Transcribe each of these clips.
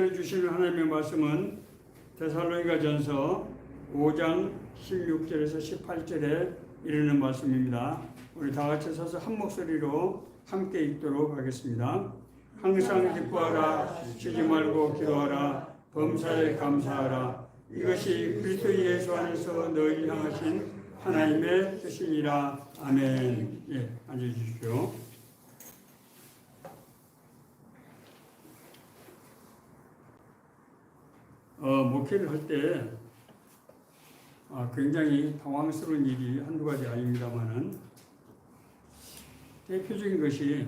전해주시는 하나님의 말씀은 데살로니가전서 5장 16절에서 18절에 이르는 말씀입니다. 우리 다 같이 서서 한 목소리로 함께 읽도록 하겠습니다. 항상 기뻐하라, 쉬지 말고 기도하라, 범사에 감사하라. 이것이 그리스도 예수 안에서 너희 향하신 하나님의 뜻이니라. 아멘. 예, 앉아주십시오. 목회를 할 때 굉장히 당황스러운 일이 한두 가지 아닙니다만은 대표적인 것이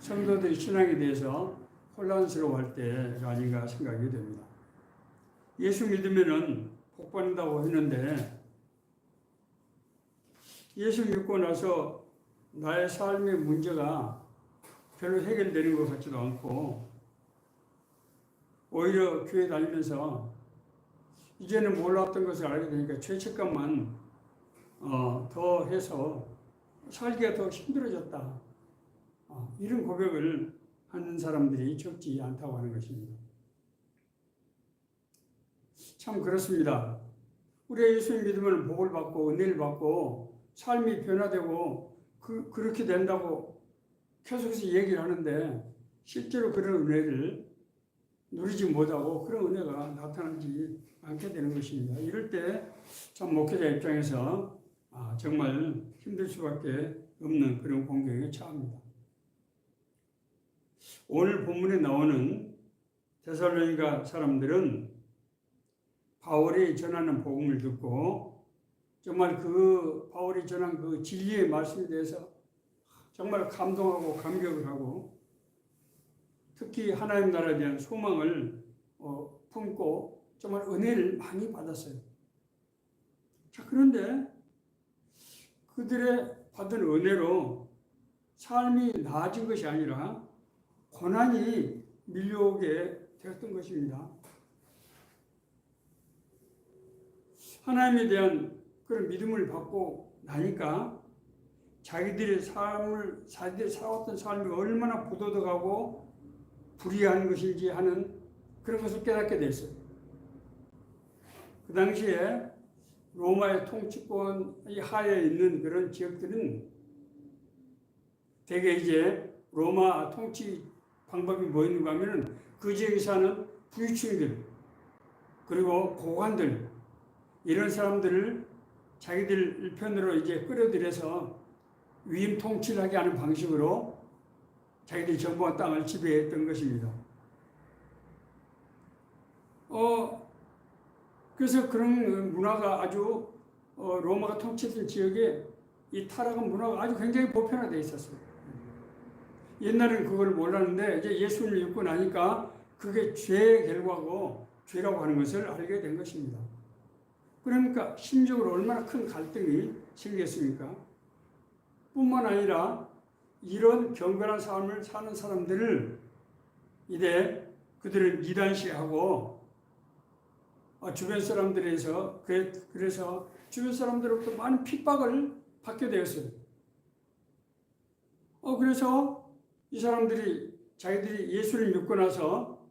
성도들이 신앙에 대해서 혼란스러워할 때가 아닌가 생각이 됩니다. 예수 믿으면은 복 받는다고 했는데 예수 믿고 나서 나의 삶의 문제가 별로 해결되는 것 같지도 않고 오히려 교회 다니면서 이제는 몰랐던 것을 알게 되니까 죄책감만 더 해서 살기가 더 힘들어졌다. 이런 고백을 하는 사람들이 적지 않다고 하는 것입니다. 참 그렇습니다. 우리가 예수님 믿으면 복을 받고 은혜를 받고 삶이 변화되고 그렇게 된다고 계속해서 얘기를 하는데 실제로 그런 은혜를 누리지 못하고 그런 은혜가 나타나지 않게 되는 것입니다. 이럴 때 참 목회자 입장에서 정말 힘들 수밖에 없는 그런 공경에 처합니다. 오늘 본문에 나오는 데살로니가 사람들은 바울이 전하는 복음을 듣고 정말 그 바울이 전한 그 진리의 말씀에 대해서 정말 감동하고 감격을 하고 특히 하나님 나라에 대한 소망을 품고 정말 은혜를 많이 받았어요. 자, 그런데 그들의 받은 은혜로 삶이 나아진 것이 아니라 고난이 밀려오게 되었던 것입니다. 하나님에 대한 그런 믿음을 받고 나니까 자기들이 살아왔던 삶이 얼마나 부도덕하고 불의한 것인지 하는 그런 것을 깨닫게 됐어요. 그 당시에 로마의 통치권 하에 있는 그런 지역들은 대개 이제 로마 통치 방법이 뭐였는가 하면은 그 지역에 사는 부유층들 그리고 고관들 이런 사람들을 자기들 편으로 이제 끌어들여서 위임 통치를 하게 하는 방식으로 자기들이 정부와 땅을 지배했던 것입니다. 그래서 그런 문화가 아주 로마가 통치했던 지역에 이 타락한 문화가 아주 굉장히 보편화되어 있었어요. 옛날에는 그걸 몰랐는데 이제 예수를 믿고 나니까 그게 죄의 결과고 죄라고 하는 것을 알게 된 것입니다. 그러니까 심적으로 얼마나 큰 갈등이 생겼습니까? 뿐만 아니라 이런 경건한 삶을 사는 사람들을 이제 그들을 이단시하고 주변 사람들에서 그래서 주변 사람들로부터 많은 핍박을 받게 되었어요. 그래서 이 사람들이 자기들이 예수를 믿고 나서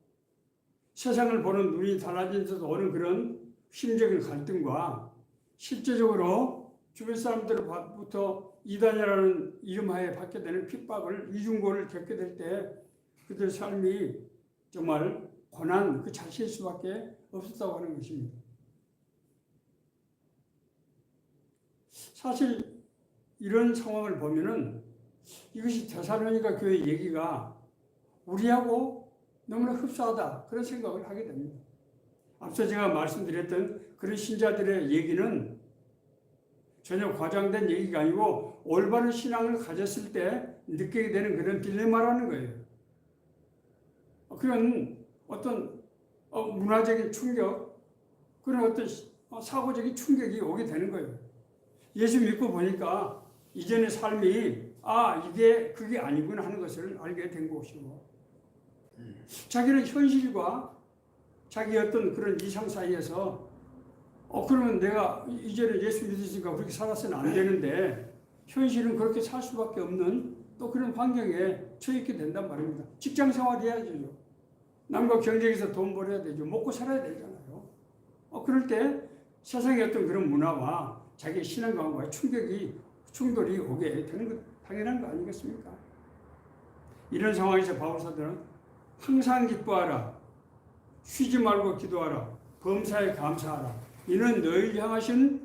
세상을 보는 눈이 달라지면서 오는 그런 심적인 갈등과 실제적으로 주변 사람들로부터 이단이라는 이름하에 받게 되는 핍박을 이중고를 겪게 될 때 그들 삶이 정말 고난 그 자체일 수밖에 없었다고 하는 것입니다. 사실 이런 상황을 보면은 이것이 데살로니가 교회 얘기가 우리하고 너무나 흡사하다 그런 생각을 하게 됩니다. 앞서 제가 말씀드렸던 그런 신자들의 얘기는 전혀 과장된 얘기가 아니고 올바른 신앙을 가졌을 때 느끼게 되는 그런 딜레마라는 거예요. 그런 어떤 문화적인 충격, 그런 어떤 사고적인 충격이 오게 되는 거예요. 예수 믿고 보니까 이전의 삶이 그게 아니구나 하는 것을 알게 된 것이고 자기는 현실과 자기 어떤 그런 이상 사이에서 그러면 내가 이제는 예수 믿으니까 그렇게 살아서는 안 되는데 현실은 그렇게 살 수밖에 없는 또 그런 환경에 처해 있게 된단 말입니다. 직장 생활 해야죠. 남과 경쟁해서 돈 벌어야 되죠. 먹고 살아야 되잖아요. 그럴 때 세상의 어떤 그런 문화와 자기 신앙관과의 충돌이 오게 되는 것 당연한 거 아니겠습니까? 이런 상황에서 바울사도는 항상 기뻐하라, 쉬지 말고 기도하라, 범사에 감사하라. 이는 너희를 향하신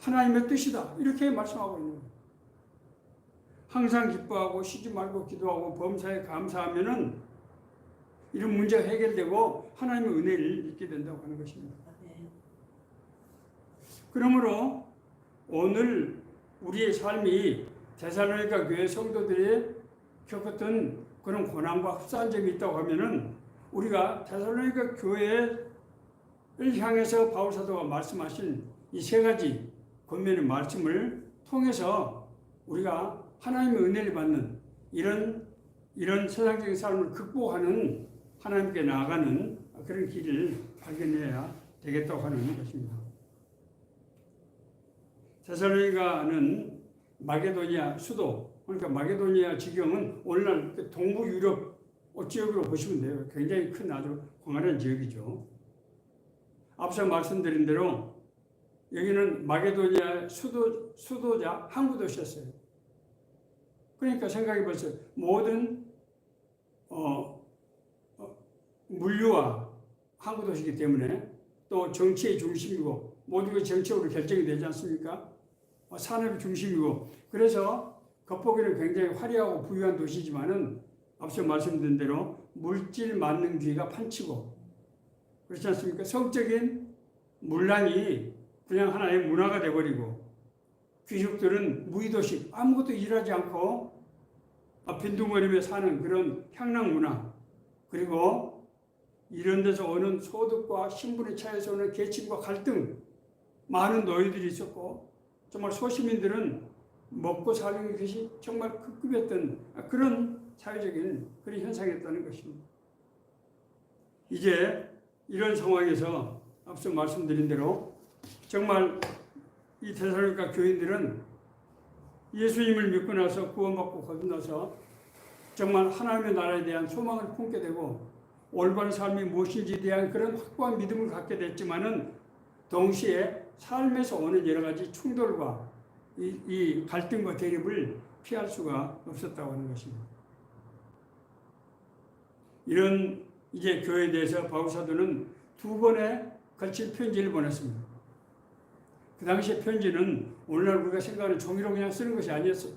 하나님의 뜻이다. 이렇게 말씀하고 있는 거예요. 항상 기뻐하고 쉬지 말고 기도하고 범사에 감사하면은 이런 문제가 해결되고 하나님의 은혜를 입게 된다고 하는 것입니다. 그러므로 오늘 우리의 삶이 데살로니가 교회 성도들이 겪었던 그런 고난과 흡사한 점이 있다고 하면은 우리가 데살로니가 교회를 향해서 바울사도가 말씀하신 이 세 가지 권면의 말씀을 통해서 우리가 하나님의 은혜를 받는 이런 세상적인 삶을 극복하는 하나님께 나아가는 그런 길을 발견해야 되겠다고 하는 것입니다. 데살로니가는 마게도니아 수도, 그러니까 마게도니아 지경은 오늘날 동부 유럽 지역으로 보시면 돼요. 굉장히 큰 아주 광활한 지역이죠. 앞서 말씀드린 대로 여기는 마게도니아 수도자 항구 도시였어요. 그러니까 생각해 보세요. 모든 물류와 항구 도시이기 때문에 또 정치의 중심이고 모든 게 정치적으로 결정이 되지 않습니까? 산업의 중심이고 그래서 겉보기는 굉장히 화려하고 부유한 도시지만은 앞서 말씀드린 대로 물질 만능주의가 판치고 그렇지 않습니까? 성적인 문란이 그냥 하나의 문화가 되어버리고 귀족들은 무의도식 아무것도 일하지 않고 빈둥거리며 사는 그런 향락 문화 그리고 이런 데서 오는 소득과 신분의 차이에서 오는 계층과 갈등 많은 노예들이 있었고 정말 소시민들은 먹고 사는 것이 정말 급급했던 그런 사회적인 그런 현상이었다는 것입니다. 이제 이런 상황에서 앞서 말씀드린 대로 정말 이 데살로니가 교인들은 예수님을 믿고 나서 구원받고 거듭나서 정말 하나님의 나라에 대한 소망을 품게 되고 올바른 삶이 무엇인지에 대한 그런 확고한 믿음을 갖게 됐지만은 동시에 삶에서 오는 여러 가지 충돌과 이 갈등과 대립을 피할 수가 없었다고 하는 것입니다. 이런 이제 교회에 대해서 바울사도는 2번에 걸친 편지를 보냈습니다. 그 당시에 편지는 오늘날 우리가 생각하는 종이로 그냥 쓰는 것이 아니었어요.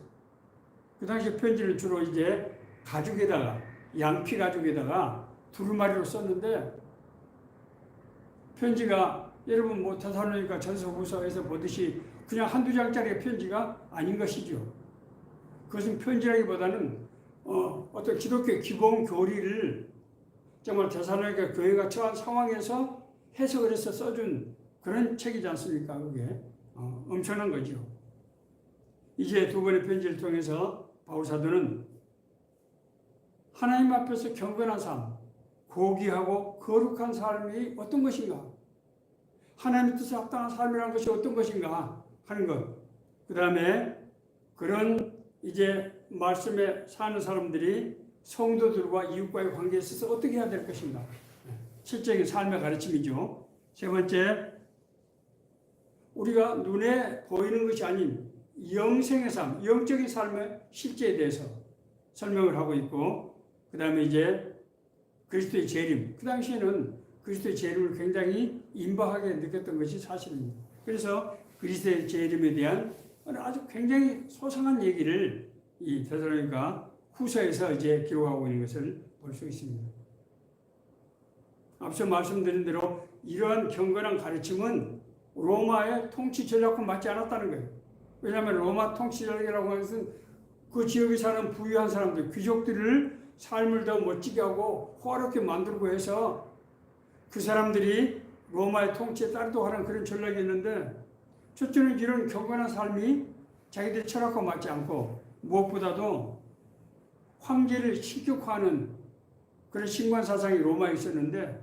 그 당시에 편지를 주로 이제 가죽에다가 양피 가죽에다가 두루마리로 썼는데 편지가 여러분 뭐 데살로니가 전서후서에서 보듯이 그냥 한두 장짜리 편지가 아닌 것이죠. 그것은 편지라기보다는 어떤 기독교의 기본 교리를 정말 데살로니가 교회가 처한 상황에서 해석을 해서 써준 그런 책이지 않습니까? 그게 엄청난 거죠. 이제 2번의 편지를 통해서 바울사도는 하나님 앞에서 경건한 삶, 고귀하고 거룩한 삶이 어떤 것인가? 하나님의 뜻에 합당한 삶이라는 것이 어떤 것인가 하는 것. 그 다음에 그런 이제 말씀에 사는 사람들이 성도들과 이웃과의 관계에 있어서 어떻게 해야 될 것인가. 실제적인 삶의 가르침이죠. 세 번째, 우리가 눈에 보이는 것이 아닌 영생의 삶, 영적인 삶의 실제에 대해서 설명을 하고 있고 그 다음에 이제 그리스도의 재림. 그 당시에는 그리스도의 재림을 굉장히 임박하게 느꼈던 것이 사실입니다. 그래서 그리스도의 재림에 대한 아주 굉장히 소상한 얘기를 이 데살로니가 후서에서 이제 기록하고 있는 것을 볼 수 있습니다. 앞서 말씀드린 대로 이러한 경건한 가르침은 로마의 통치 전략과 맞지 않았다는 거예요. 왜냐하면 로마 통치 전략이라고 하는 것은 그 지역에 사는 부유한 사람들, 귀족들을 삶을 더 멋지게 하고 호화롭게 만들고 해서 그 사람들이 로마의 통치에 따르도록 하는 그런 전략이 있는데 첫째는 이런 경건한 삶이 자기들의 철학과 맞지 않고 무엇보다도 황제를 신격화하는 그런 신관 사상이 로마에 있었는데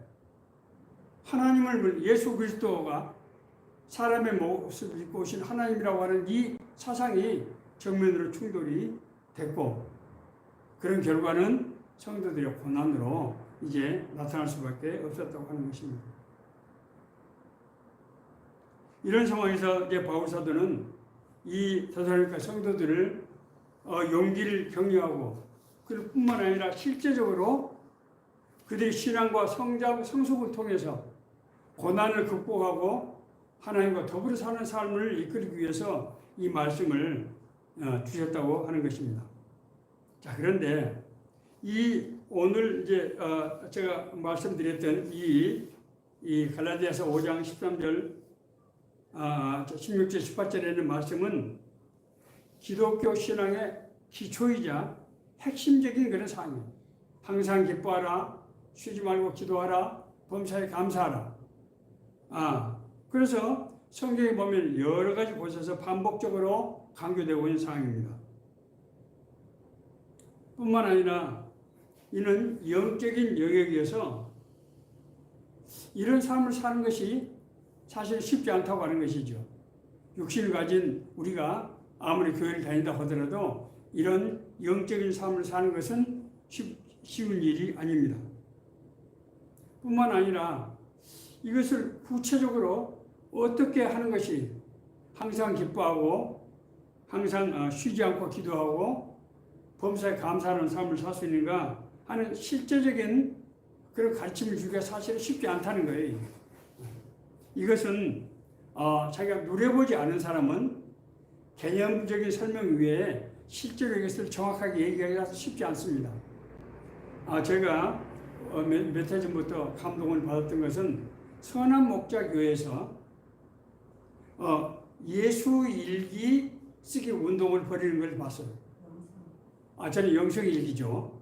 하나님을 예수 그리스도가 사람의 모습을 입고 오신 하나님이라고 하는 이 사상이 정면으로 충돌이 됐고, 그런 결과는 성도들의 고난으로 이제 나타날 수밖에 없었다고 하는 것입니다. 이런 상황에서 이제 바울 사도는 이 데살로니가 성도들을 용기를 격려하고, 그럴 뿐만 아니라 실제적으로 그들의 신앙과 성숙을 통해서 고난을 극복하고 하나님과 더불어 사는 삶을 이끌기 위해서 이 말씀을 주셨다고 하는 것입니다. 자, 그런데 오늘 이제 제가 말씀드렸던 이 갈라디아서 5장 13절 16절 18절에 있는 말씀은 기독교 신앙의 기초이자 핵심적인 그런 사항이에요. 항상 기뻐하라, 쉬지 말고 기도하라, 범사에 감사하라. 그래서 성경에 보면 여러 가지 곳에서 반복적으로 강조되고 있는 사항입니다. 뿐만 아니라 이는 영적인 영역이어서 이런 삶을 사는 것이 사실 쉽지 않다고 하는 것이죠. 육신을 가진 우리가 아무리 교회를 다닌다 하더라도 이런 영적인 삶을 사는 것은 쉬운 일이 아닙니다. 뿐만 아니라 이것을 구체적으로 어떻게 하는 것이 항상 기뻐하고 항상 쉬지 않고 기도하고 범사에 감사하는 삶을 살 수 있는가 하는 실제적인 그런 가르침을 주기가 사실 쉽지 않다는 거예요. 이것은 자기가 누려보지 않은 사람은 개념적인 설명 외에 실제로 이것을 정확하게 얘기하기가 쉽지 않습니다. 제가 몇 해 전부터 감동을 받았던 것은 선한 목자 교회에서 예수 일기 쓰기 운동을 벌이는 걸 봤어요. 저는 영성 일기죠.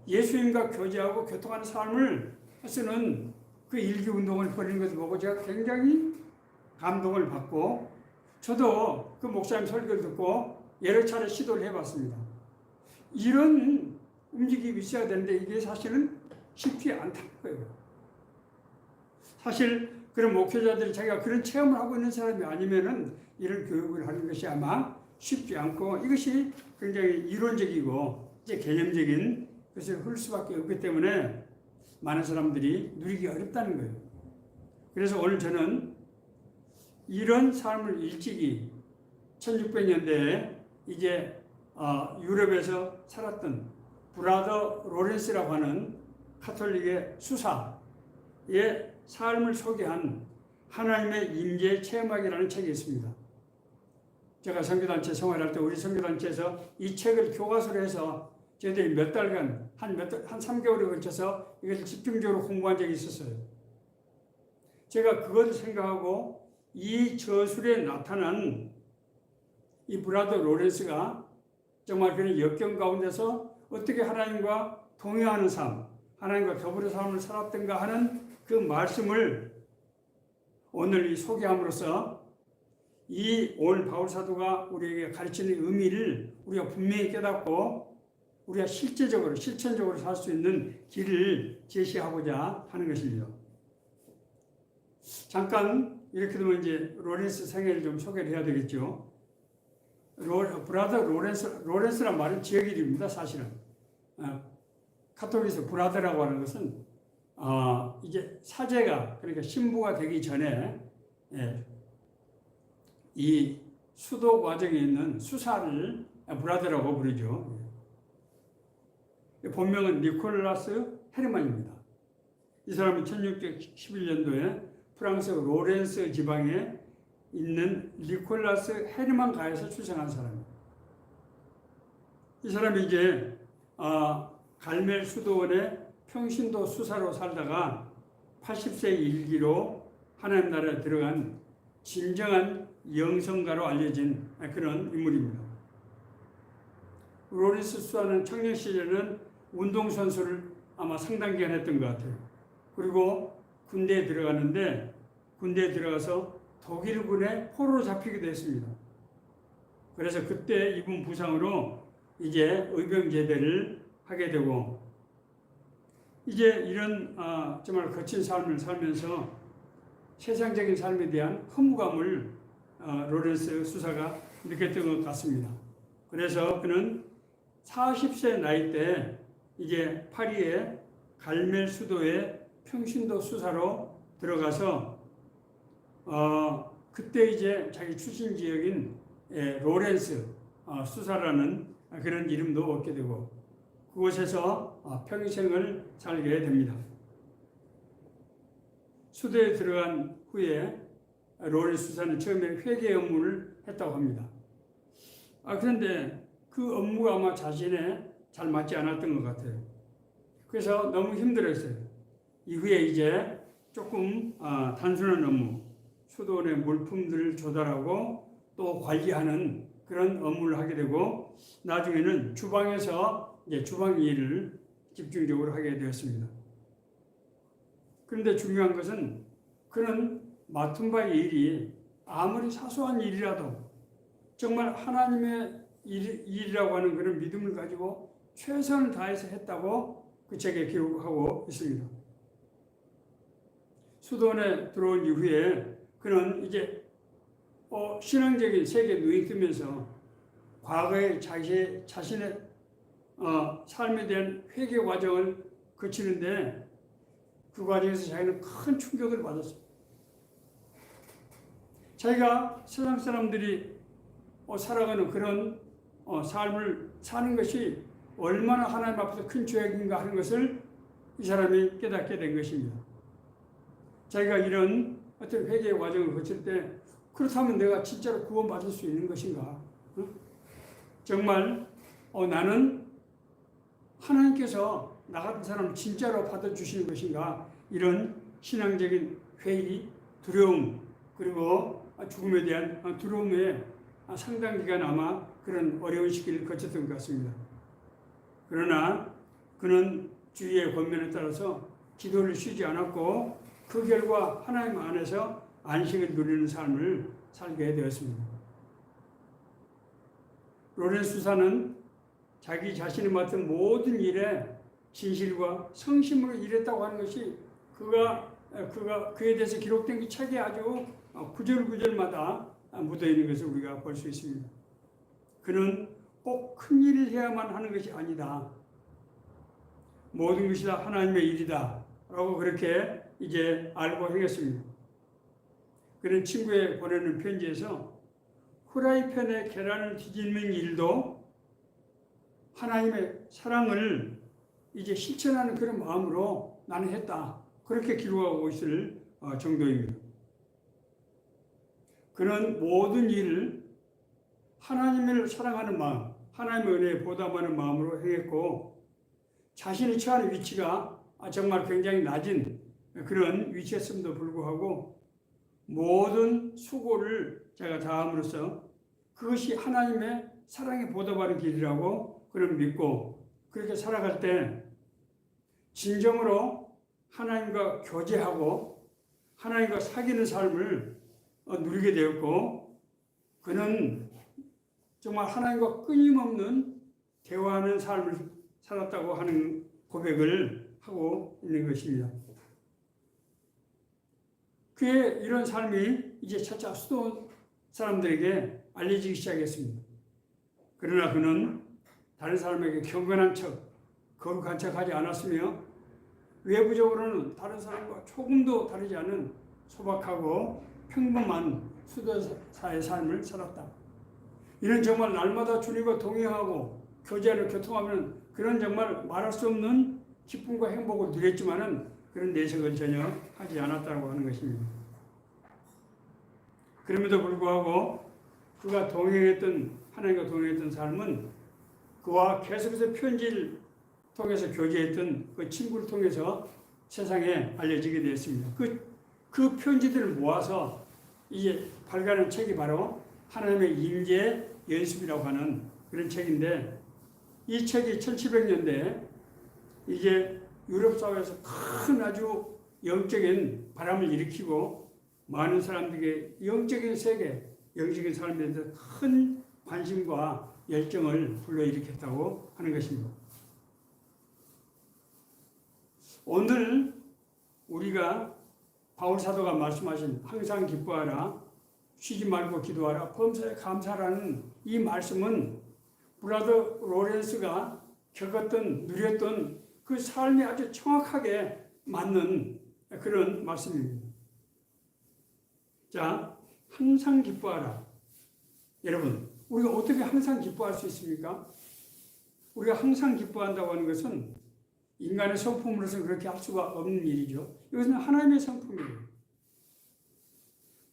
예수님과 교제하고 교통하는 삶을 쓰는 그 일기 운동을 벌이는 것을 보고 제가 굉장히 감동을 받고, 저도 그 목사님 설교를 듣고 여러 차례 시도를 해봤습니다. 이런 움직임이 있어야 되는데 이게 사실은 쉽지 않다는 거예요. 사실 그런 목회자들이 자기가 그런 체험을 하고 있는 사람이 아니면은 이런 교육을 하는 것이 아마 쉽지 않고, 이것이 굉장히 이론적이고 이제 개념적인 것을 흘 수밖에 없기 때문에 많은 사람들이 누리기 어렵다는 거예요. 그래서 오늘 저는 이런 삶을 일찍이 1600년대에 이제 유럽에서 살았던 브라더 로렌스라고 하는 카톨릭의 수사의 삶을 소개한 하나님의 임재 체험하기라는 책이 있습니다. 제가 선교단체 생활할 때 우리 선교단체에서 이 책을 교과서로 해서 저희들이 몇 달간 한 3개월에 걸쳐서 이것을 집중적으로 공부한 적이 있었어요. 제가 그것을 생각하고 이 저술에 나타난 이 브라더 로렌스가 정말 그런 역경 가운데서 어떻게 하나님과 동행하는 삶, 하나님과 더불어 삶을 살았던가 하는 그 말씀을 오늘 이 소개함으로써 이 오늘 바울 사도가 우리에게 가르치는 의미를 우리가 분명히 깨닫고 우리가 실제적으로 실천적으로 살 수 있는 길을 제시하고자 하는 것입니다. 잠깐 이렇게 되면 이제 로렌스 생애를 좀 소개를 해야 되겠죠. 브라더 로렌스란 말은 지역 이름입니다. 사실은 카톨릭에서 브라더라고 하는 것은 이제 사제가, 그러니까 신부가 되기 전에 이 수도 과정에 있는 수사를 브라더라고 부르죠. 본명은 니콜라스 헤르만입니다. 이 사람은 1611년도에 프랑스 로렌스 지방에 있는 니콜라스 헤르만 가에서 출생한 사람입니다. 이 사람이 이제 갈멜 수도원의 평신도 수사로 살다가 80세 일기로 하나님 나라에 들어간 진정한 영성가로 알려진 그런 인물입니다. 로렌스 수사는 청년 시절에는 운동선수를 아마 상당 기간 했던 것 같아요. 그리고 군대에 들어가는데 군대에 들어가서 독일군의 포로로 잡히기도 했습니다. 그래서 그때 입은 부상으로 이제 의병제대를 하게 되고, 이제 이런 정말 거친 삶을 살면서 세상적인 삶에 대한 허무감을 로렌스 수사가 느꼈던 것 같습니다. 그래서 그는 40세 나이 때 이제 파리의 갈멜 수도의 평신도 수사로 들어가서 그때 이제 자기 출신 지역인 로렌스 수사라는 그런 이름도 얻게 되고 그곳에서 평생을 살게 됩니다. 수도에 들어간 후에 로렌스 수사는 처음에 회계 업무를 했다고 합니다. 그런데 그 업무가 아마 자신에 잘 맞지 않았던 것 같아요. 그래서 너무 힘들었어요. 이후에 이제 조금 단순한 업무, 수도원의 물품들을 조달하고 또 관리하는 그런 업무를 하게 되고 나중에는 주방에서 이제 주방 일을 집중적으로 하게 되었습니다. 그런데 중요한 것은 그런 맡은 바의 일이 아무리 사소한 일이라도 정말 하나님의 일이라고 하는 그런 믿음을 가지고 최선을 다해서 했다고 그 책에 기록하고 있습니다. 수도원에 들어온 이후에 그는 이제 신앙적인 세계에 눈이 뜨면서 과거의 자신의 삶에 대한 회개 과정을 거치는데 그 과정에서 자기는 큰 충격을 받았어요. 자기가 세상 사람들이 살아가는 그런 삶을 사는 것이 얼마나 하나님 앞에서 큰 죄악인가 하는 것을 이 사람이 깨닫게 된 것입니다. 자기가 이런 어떤 회개의 과정을 거칠 때 그렇다면 내가 진짜로 구원받을 수 있는 것인가? 정말 나는 하나님께서 나 같은 사람 진짜로 받아주시는 것인가? 이런 신앙적인 회의, 두려움 그리고 죽음에 대한 두려움에 상당 기간 아마 그런 어려운 시기를 거쳤던 것 같습니다. 그러나 그는 주위의 권면에 따라서 기도를 쉬지 않았고 그 결과 하나님 안에서 안식을 누리는 삶을 살게 되었습니다. 로렌스 수사는 자기 자신이 맡은 모든 일에 진실과 성심으로 일했다고 하는 것이 그에 대해서 기록된 그 책에 아주 구절구절마다 묻어 있는 것을 우리가 볼 수 있습니다. 그는 꼭 큰 일을 해야만 하는 것이 아니다. 모든 것이 다 하나님의 일이다. 라고 그렇게 이제 알고 행했습니다. 그런 친구에 보내는 편지에서 후라이팬에 계란을 뒤집는 일도 하나님의 사랑을 이제 실천하는 그런 마음으로 나는 했다. 그렇게 기록하고 있을 정도입니다. 그는 모든 일을 하나님을 사랑하는 마음, 하나님의 은혜에 보답하는 마음으로 행했고 자신이 처하는 위치가 정말 굉장히 낮은 그런 위치였음에도 불구하고 모든 수고를 제가 다함으로써 그것이 하나님의 사랑에 보답하는 길이라고 그를 믿고 그렇게 살아갈 때 진정으로 하나님과 교제하고 하나님과 사귀는 삶을 누리게 되었고 그는 정말 하나님과 끊임없는 대화하는 삶을 살았다고 하는 고백을 하고 있는 것입니다. 그의 이런 삶이 이제 차차 수도 사람들에게 알려지기 시작했습니다. 그러나 그는 다른 사람에게 경건한 척, 거룩한 척 하지 않았으며 외부적으로는 다른 사람과 조금도 다르지 않은 소박하고 평범한 수도사의 삶을 살았다. 이는 정말 날마다 주님과 동행하고 교제하는 교통하면 그런 정말 말할 수 없는 기쁨과 행복을 누렸지만은 그런 내색을 전혀 하지 않았다고 하는 것입니다. 그럼에도 불구하고 그가 하나님과 동행했던 삶은 그와 계속해서 편지를 통해서 교제했던 그 친구를 통해서 세상에 알려지게 되었습니다. 그 편지들을 모아서 이제 발간한 책이 바로 하나님의 임재 연습이라고 하는 그런 책인데 이 책이 1700년대에 이제 유럽 사회에서 큰 아주 영적인 바람을 일으키고 많은 사람들에게 영적인 세계, 영적인 삶에 대해서 큰 관심과 열정을 불러일으켰다고 하는 것입니다. 오늘 우리가 바울 사도가 말씀하신 항상 기뻐하라, 쉬지 말고 기도하라, 범사에 감사라는 이 말씀은 브라더 로렌스가 겪었던 누렸던 그 삶이 아주 정확하게 맞는 그런 말씀입니다. 자, 항상 기뻐하라. 여러분, 우리가 어떻게 항상 기뻐할 수 있습니까? 우리가 항상 기뻐한다고 하는 것은 인간의 성품으로서 그렇게 할 수가 없는 일이죠. 이것은 하나님의 성품이에요.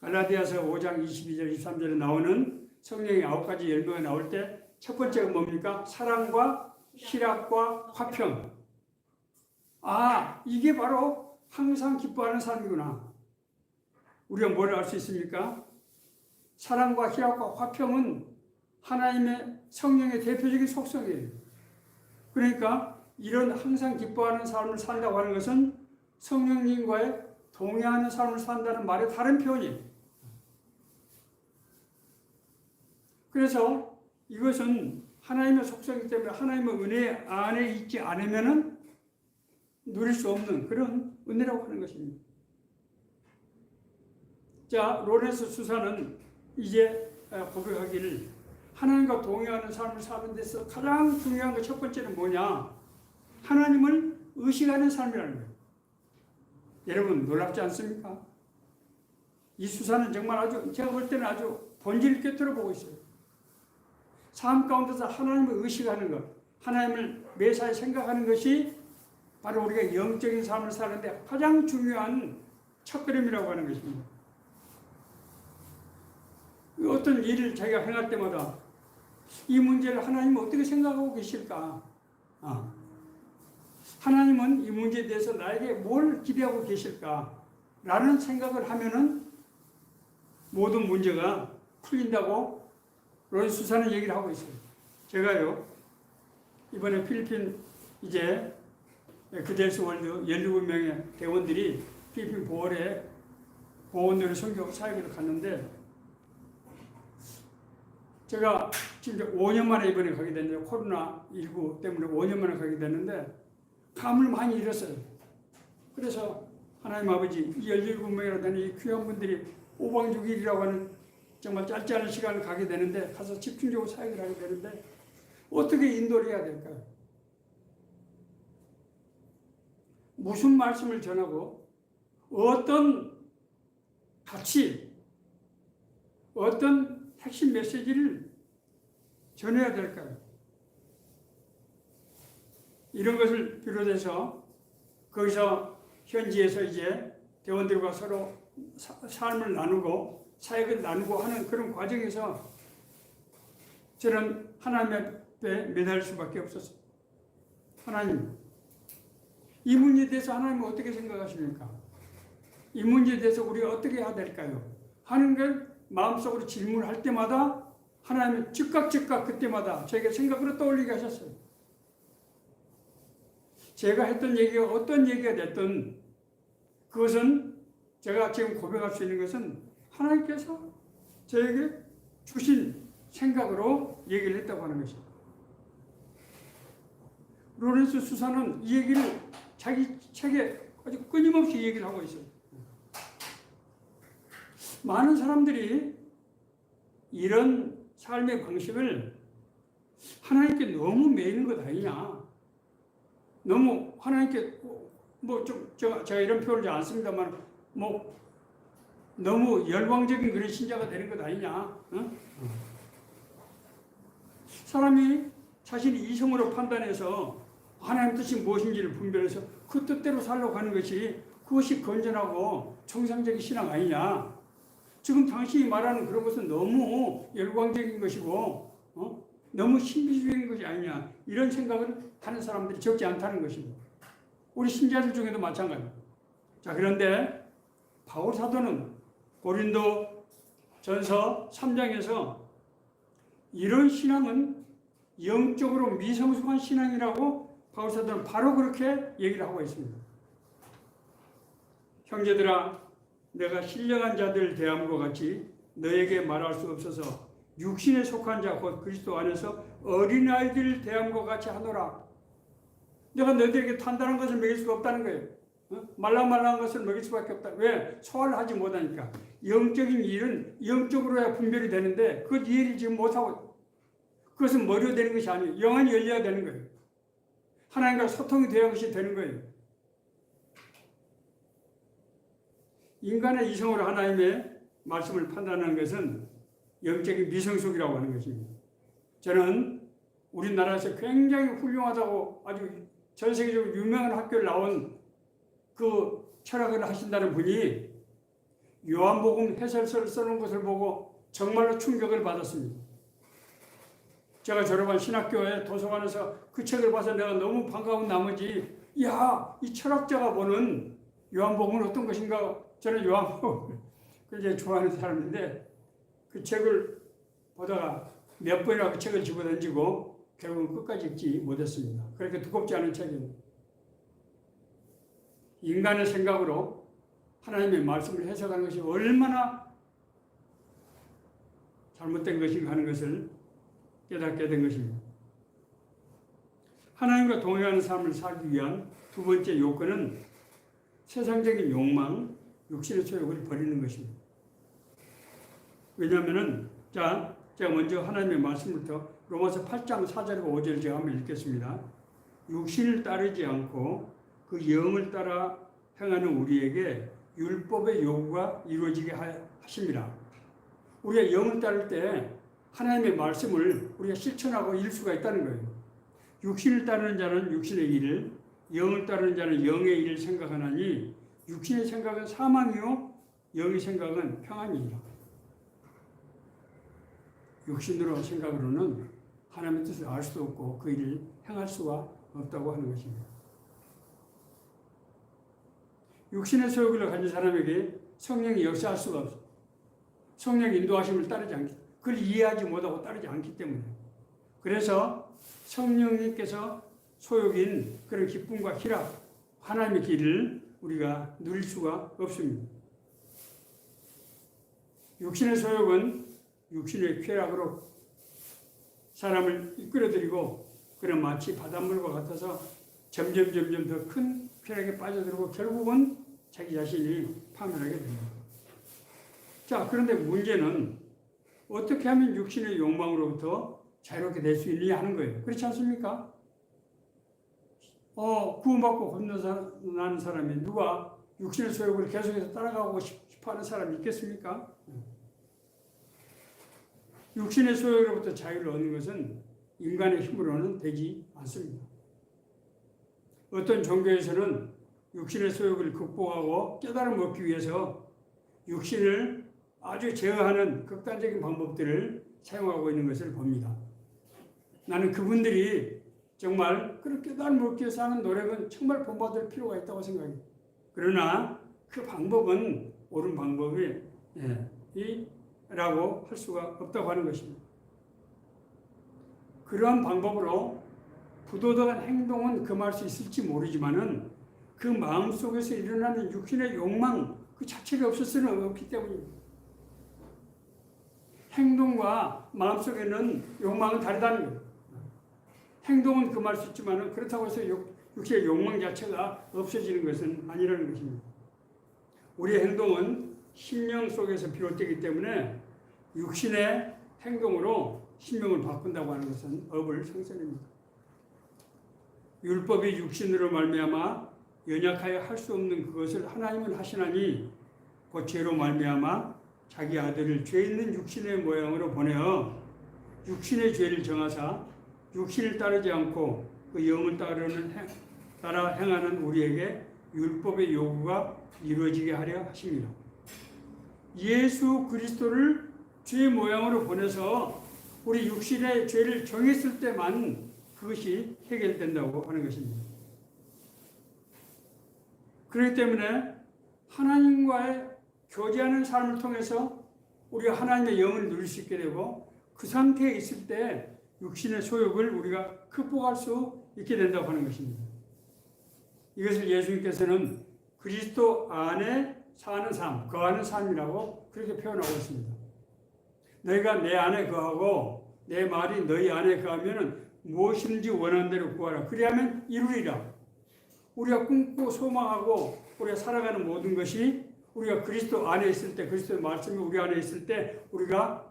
갈라디아서 5장 22절 23절에 나오는 성령의 9가지 열매가 나올 때 첫 번째가 뭡니까? 사랑과 희락과 화평. 아, 이게 바로 항상 기뻐하는 삶이구나. 우리가 뭘 알 수 있습니까? 사랑과 희락과 화평은 하나님의 성령의 대표적인 속성이에요. 그러니까 이런 항상 기뻐하는 삶을 산다고 하는 것은 성령님과의 동의하는 삶을 산다는 말의 다른 표현이에요. 그래서 이것은 하나님의 속성이기 때문에 하나님의 은혜 안에 있지 않으면은 누릴 수 없는 그런 은혜라고 하는 것입니다. 자, 로렌스 수사는 이제 고백하기를 하나님과 동의하는 삶을 사는 데서 가장 중요한 것 첫 번째는 뭐냐? 하나님을 의식하는 삶이라는 거예요. 여러분 놀랍지 않습니까? 이 수사는 정말 아주 제가 볼 때는 아주 본질 있게 들어보고 있어요. 삶 가운데서 하나님을 의식하는 것, 하나님을 매사에 생각하는 것이 바로 우리가 영적인 삶을 사는데 가장 중요한 첫걸음이라고 하는 것입니다. 어떤 일을 자기가 행할 때마다 이 문제를 하나님은 어떻게 생각하고 계실까? 하나님은 이 문제에 대해서 나에게 뭘 기대하고 계실까? 라는 생각을 하면은 모든 문제가 풀린다고 로렌스 수사는 얘기를 하고 있어요. 제가요, 이번에 필리핀 이제 그데스 월드 17명의 대원들이 필리핀 보홀에 보원들을 선교 사역으로 갔는데 제가 지금 5년 만에 이번에 가게 됐는데 코로나19 때문에 5년 만에 가게 됐는데 감을 많이 잃었어요. 그래서 하나님 아버지 이 17명이나 되는 이 귀한 분들이 5박 6일이라고 하는 정말 짧지 않은 시간을 가게 되는데 가서 집중적으로 사역을 하게 되는데 어떻게 인도를 해야 될까요? 무슨 말씀을 전하고 어떤 가치, 어떤 핵심 메시지를 전해야 될까요? 이런 것을 비롯해서 거기서 현지에서 이제 대원들과 서로 삶을 나누고 사역을 나누고 하는 그런 과정에서 저는 하나님 앞에 매달릴 수밖에 없었어요. 하나님, 이 문제에 대해서 하나님은 어떻게 생각하십니까? 이 문제에 대해서 우리가 어떻게 해야 될까요? 하는 걸 마음속으로 질문할 때마다 하나님은 즉각 그때마다 저에게 생각으로 떠올리게 하셨어요. 제가 했던 얘기가 어떤 얘기가 됐든 그것은 제가 지금 고백할 수 있는 것은 하나님께서 저에게 주신 생각으로 얘기를 했다고 하는 것입니다. 로렌스 수사는 이 얘기를 자기 책에 아주 끊임없이 얘기를 하고 있어요. 많은 사람들이 이런 삶의 방식을 하나님께 너무 매이는 것 아니냐. 너무 하나님께 제가 이런 표현을 잘 안 씁니다만 너무 열광적인 그런 신자가 되는 것 아니냐. 사람이 자신이 이성으로 판단해서 하나님 뜻이 무엇인지를 분별해서 그 뜻대로 살려고 하는 것이 그것이 건전하고 정상적인 신앙 아니냐. 지금 당신이 말하는 그런 것은 너무 열광적인 것이고 너무 신비주의적인 것이 아니냐. 이런 생각을 하는 사람들이 적지 않다는 것입니다. 우리 신자들 중에도 마찬가지입니다. 자, 그런데 바울 사도는 고린도 전서 3장에서 이런 신앙은 영적으로 미성숙한 신앙이라고 바울 사도는 바로 그렇게 얘기를 하고 있습니다. 형제들아, 내가 신령한 자들 대함과 같이 너에게 말할 수 없어서 육신에 속한 자 곧 그리스도 안에서 어린아이들 대함과 같이 하노라. 내가 너희들에게 단단한 것을 먹일 수가 없다는 거예요. 말랑말랑한 것을 먹일 수밖에 없다. 왜? 소화를 하지 못하니까. 영적인 일은 영적으로 해야 분별이 되는데 그 이해를 지금 못하고 그것은 머리로 되는 것이 아니에요. 영안이 열려야 되는 거예요. 하나님과 소통이 되어야 것이 되는 거예요. 인간의 이성으로 하나님의 말씀을 판단하는 것은 영적인 미성숙이라고 하는 것입니다. 저는 우리나라에서 굉장히 훌륭하다고 아주 전 세계적으로 유명한 학교를 나온 그 철학을 하신다는 분이 요한복음 해설서를 써놓은 것을 보고 정말로 충격을 받았습니다. 제가 졸업한 신학교에 도서관에서 그 책을 봐서 내가 너무 반가운 나머지 야, 이 철학자가 보는 요한복음은 어떤 것인가. 저는 요한복음을 굉장히 좋아하는 사람인데 그 책을 보다가 몇 번이나 그 책을 집어던지고 결국은 끝까지 읽지 못했습니다. 그렇게 두껍지 않은 책입니다. 인간의 생각으로 하나님의 말씀을 해석하는 것이 얼마나 잘못된 것인가 하는 것을 깨닫게 된 것입니다. 하나님과 동행하는 삶을 살기 위한 두 번째 요건은 세상적인 욕망, 육신의 소욕을 버리는 것입니다. 왜냐하면 제가 먼저 하나님의 말씀부터 로마서 8장 4절과 5절 제가 한번 읽겠습니다. 육신을 따르지 않고 그 영을 따라 행하는 우리에게 율법의 요구가 이루어지게 하십니다. 우리가 영을 따를 때 하나님의 말씀을 우리가 실천하고 이룰 수가 있다는 거예요. 육신을 따르는 자는 육신의 일을, 영을 따르는 자는 영의 일을 생각하나니 육신의 생각은 사망이요 영의 생각은 평안입니다. 육신으로 생각으로는 하나님의 뜻을 알 수도 없고 그 일을 행할 수가 없다고 하는 것입니다. 육신의 소욕을 가진 사람에게 성령이 역사할 수가 없어요. 성령의 인도하심을 따르지 않기, 그걸 이해하지 못하고 따르지 않기 때문에. 그래서 성령님께서 소욕인 그런 기쁨과 희락, 하나님의 길을 우리가 누릴 수가 없습니다. 육신의 소욕은 육신의 쾌락으로 사람을 이끌어들이고 그런 마치 바닷물과 같아서 점점 더 큰 쾌락에 빠져들고 결국은 자기 자신이 파멸하게 됩니다. 자, 그런데 문제는 어떻게 하면 육신의 욕망으로부터 자유롭게 될 수 있느냐 하는 거예요. 그렇지 않습니까? 구원받고 건너는 사람이 누가 육신의 소욕을 계속해서 따라가고 싶어하는 사람이 있겠습니까? 육신의 소욕으로부터 자유를 얻는 것은 인간의 힘으로는 되지 않습니다. 어떤 종교에서는 육신의 소욕을 극복하고 깨달음을 얻기 위해서 육신을 아주 제어하는 극단적인 방법들을 사용하고 있는 것을 봅니다. 나는 그분들이 정말 그런 깨달음을 얻기 위해서 하는 노력은 정말 본받을 필요가 있다고 생각해요. 그러나 그 방법은 옳은 방법이라고 할 수가 없다고 하는 것입니다. 그러한 방법으로 부도덕한 행동은 금할 수 있을지 모르지만은 그 마음 속에서 일어나는 육신의 욕망 그 자체가 없을 수는 없기 때문입니다. 행동과 마음 속에는 욕망은 다르다는 거예요. 행동은 금할 수 있지만은 그렇다고 해서 육신의 욕망 자체가 없어지는 것은 아니라는 것입니다. 우리의 행동은 심령 속에서 비롯되기 때문에 육신의 행동으로 심령을 바꾼다고 하는 것은 어불성설입니다. 율법이 육신으로 말미암아 연약하여 할 수 없는 그것을 하나님은 하시나니 곧 죄로 말미암아 자기 아들을 죄 있는 육신의 모양으로 보내어 육신의 죄를 정하사 육신을 따르지 않고 그 영을 따라 행하는 우리에게 율법의 요구가 이루어지게 하려 하십니다. 예수 그리스도를 죄 모양으로 보내서 우리 육신의 죄를 정했을 때만 그것이 해결된다고 하는 것입니다. 그렇기 때문에 하나님과의 교제하는 삶을 통해서 우리가 하나님의 영을 누릴 수 있게 되고 그 상태에 있을 때 육신의 소욕을 우리가 극복할 수 있게 된다고 하는 것입니다. 이것을 예수님께서는 그리스도 안에 사는 삶, 거하는 삶이라고 그렇게 표현하고 있습니다. 너희가 내 안에 거하고 내 말이 너희 안에 거하면 무엇이든지 원하는 대로 구하라. 그리하면 이루리라. 우리가 꿈꾸고 소망하고 우리가 살아가는 모든 것이 우리가 그리스도 안에 있을 때, 그리스도의 말씀이 우리 안에 있을 때 우리가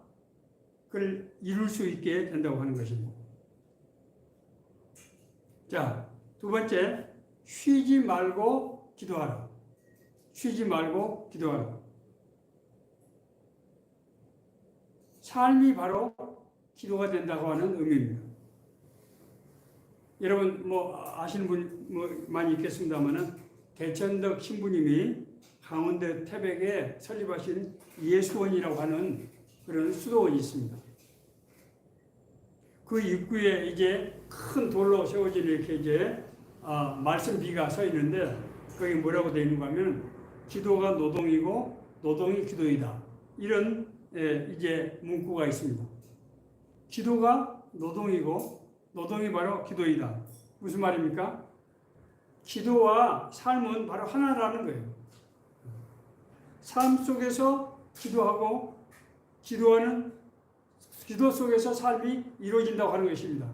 그걸 이룰 수 있게 된다고 하는 것입니다. 자, 두 번째, 쉬지 말고 기도하라. 쉬지 말고 기도하라. 삶이 바로 기도가 된다고 하는 의미입니다. 여러분 아시는 분 많이 있겠습니다만은 대천덕 신부님이 강원도 태백에 설립하신 예수원이라고 하는 그런 수도원이 있습니다. 그 입구에 이제 큰 돌로 세워진 이렇게 이제 말씀비가 서 있는데 거기 뭐라고 되어 있는가 하면 기도가 노동이고 노동이 기도이다. 이런 이제 문구가 있습니다. 기도가 노동이고 노동이 바로 기도이다. 무슨 말입니까? 기도와 삶은 바로 하나라는 거예요. 삶 속에서 기도하고 기도 속에서 삶이 이루어진다고 하는 것입니다.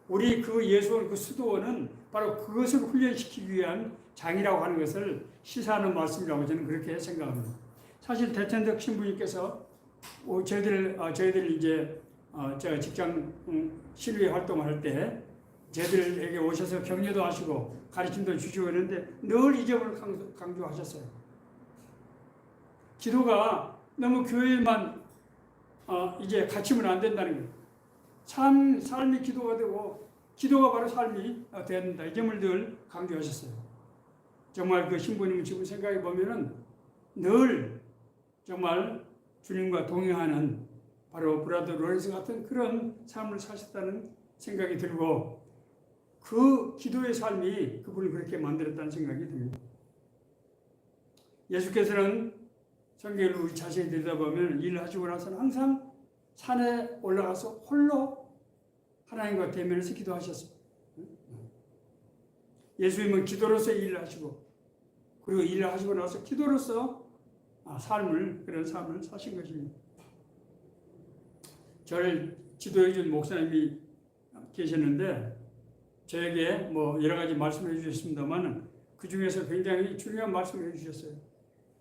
우리 그 예수원 그 수도원은 바로 그것을 훈련시키기 위한 장이라고 하는 것을 시사하는 말씀이라고 저는 그렇게 생각합니다. 사실 대천덕 신부님께서 저희들 이제 제가 직장 실외 활동을 할 때 저희들에게 오셔서 격려도 하시고 가르침도 주시고 했는데 늘 이 점을 강조하셨어요. 기도가 너무 교회만 이제 갇히면 안 된다는 거예요. 삶이 기도가 되고 기도가 바로 삶이 된다. 이 점을 늘 강조하셨어요. 정말 그 신부님은 지금 생각해 보면은 늘 정말 주님과 동행하는 바로 브라더 로렌스 같은 그런 삶을 사셨다는 생각이 들고 그 기도의 삶이 그분을 그렇게 만들었다는 생각이 듭니다. 예수께서는 성경을 우리 자세히 들여다보면 일을 하시고 나서는 항상 산에 올라가서 홀로 하나님과 대면해서 기도하셨어요. 예수님은 기도로서 일을 하시고 그리고 일을 하시고 나서 기도로서 그런 삶을 사신 것입니다. 저를 지도해 준 목사님이 계셨는데 저에게 여러 가지 말씀을 해주셨습니다만 그 중에서 굉장히 중요한 말씀을 해주셨어요.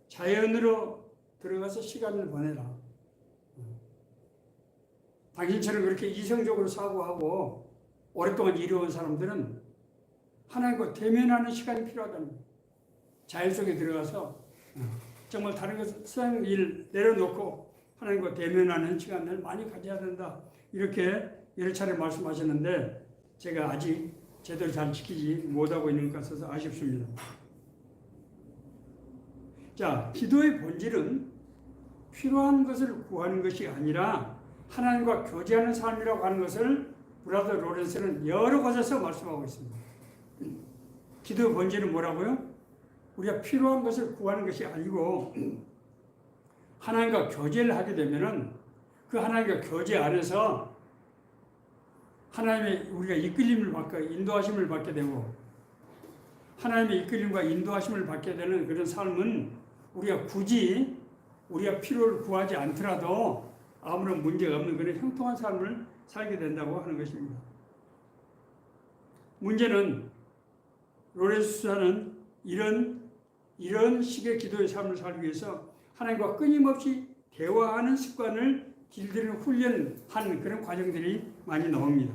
자연으로 들어가서 시간을 보내라. 당신처럼 그렇게 이성적으로 사고하고 오랫동안 이루어온 사람들은 하나님과 대면하는 시간이 필요하다는 거예요. 자연 속에 들어가서 정말 다른 것 세상 일 내려놓고 하나님과 대면하는 시간을 많이 가져야 된다. 이렇게 여러 차례 말씀하셨는데 제가 아직 제대로 잘 지키지 못하고 있는 것 같아서 아쉽습니다. 자, 기도의 본질은 필요한 것을 구하는 것이 아니라 하나님과 교제하는 삶이라고 하는 것을 브라더 로렌스는 여러 곳에서 말씀하고 있습니다. 기도의 본질은 뭐라고요? 우리가 필요한 것을 구하는 것이 아니고 하나님과 교제를 하게 되면은 그 하나님과 교제 안에서 하나님의 우리가 이끌림을 받고 인도하심을 받게 되고 하나님의 이끌림과 인도하심을 받게 되는 그런 삶은 우리가 굳이 우리가 필요를 구하지 않더라도 아무런 문제가 없는 그런 형통한 삶을 살게 된다고 하는 것입니다. 문제는 로렌스 수사는 이런 식의 기도의 삶을 살기 위해서 하나님과 끊임없이 대화하는 습관을 길들이는 훈련한 그런 과정들이 많이 나옵니다.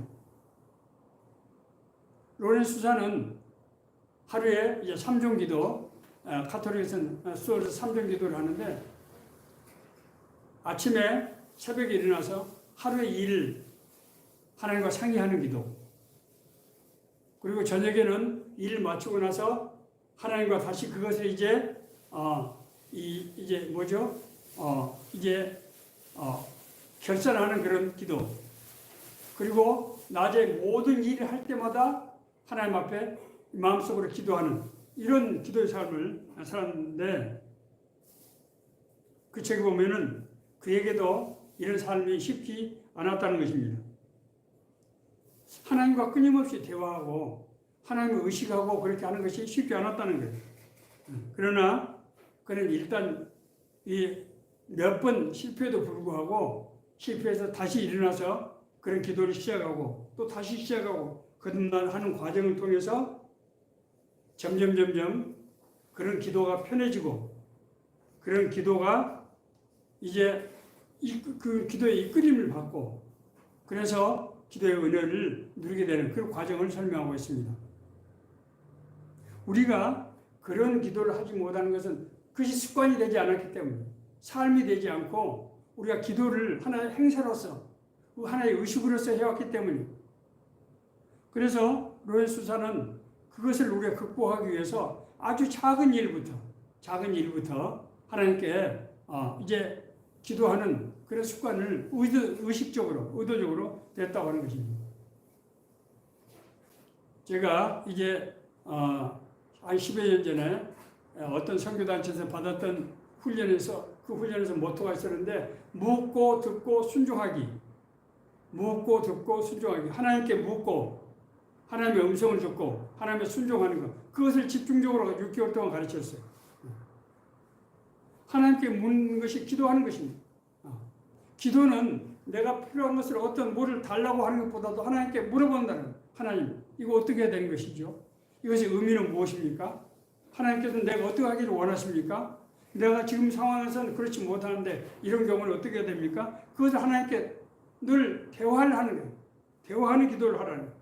로렌스 수사는 하루에 이제 3종 기도, 카톨릭에서는 수월에서 3종 기도를 하는데 아침에 새벽에 일어나서 하루의 일 하나님과 상의하는 기도, 그리고 저녁에는 일 마치고 나서 하나님과 다시 그것을 이제 결산하는 그런 기도, 그리고 낮에 모든 일을 할 때마다 하나님 앞에 마음속으로 기도하는 이런 기도의 삶을 살았는데 그 책에 보면은 그에게도 이런 삶이 쉽지 않았다는 것입니다. 하나님과 끊임없이 대화하고 하나님을 의식하고 그렇게 하는 것이 쉽지 않았다는 거예요. 그러나 그는 일단 몇 번 실패에도 불구하고 실패해서 다시 일어나서 그런 기도를 시작하고 또 다시 시작하고 거듭나는 과정을 통해서 점점 그런 기도가 편해지고 그런 기도가 이제 그 기도의 이끌림을 받고 그래서 기도의 은혜를 누리게 되는 그런 과정을 설명하고 있습니다. 우리가 그런 기도를 하지 못하는 것은 그것이 습관이 되지 않았기 때문에 삶이 되지 않고 우리가 기도를 하나의 행사로서 하나의 의식으로서 해왔기 때문에 그래서 로렌수사는 그것을 우리가 극복하기 위해서 아주 작은 일부터 하나님께 이제 기도하는 그런 습관을 의도적으로 됐다고 하는 것입니다. 제가 이제 한 10여 년 전에 어떤 선교단체에서 받았던 훈련에서 그 훈련에서 모토가 있었는데 묻고 듣고 순종하기. 하나님께 묻고 하나님의 음성을 듣고 하나님의 순종하는 것. 그것을 집중적으로 6개월 동안 가르쳤어요. 하나님께 묻는 것이 기도하는 것입니다. 기도는 내가 필요한 것을 뭐를 달라고 하는 것보다도 하나님께 물어본다는 하나님 이거 어떻게 해야 되는 것이죠? 이것의 의미는 무엇입니까? 하나님께서 내가 어떻게 하기를 원하십니까? 내가 지금 상황에서는 그렇지 못하는데 이런 경우는 어떻게 해야 됩니까? 그것을 하나님께 늘 대화를 하는 거예요. 대화하는 기도를 하라는 거예요.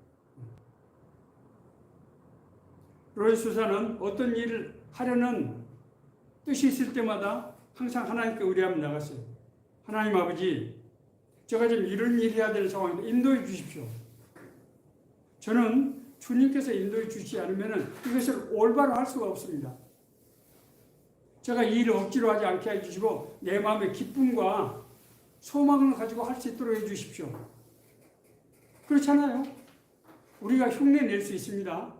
로렌수사는 어떤 일을 하려는 뜻이 있을 때마다 항상 하나님께 의뢰하며 나갔어요. 하나님 아버지, 제가 지금 이런 일을 해야 되는 상황인데 인도해 주십시오. 저는 주님께서 인도해 주시지 않으면 이것을 올바로 할 수가 없습니다. 제가 이 일을 억지로 하지 않게 해주시고 내 마음의 기쁨과 소망을 가지고 할 수 있도록 해주십시오. 그렇잖아요. 우리가 흉내낼 수 있습니다.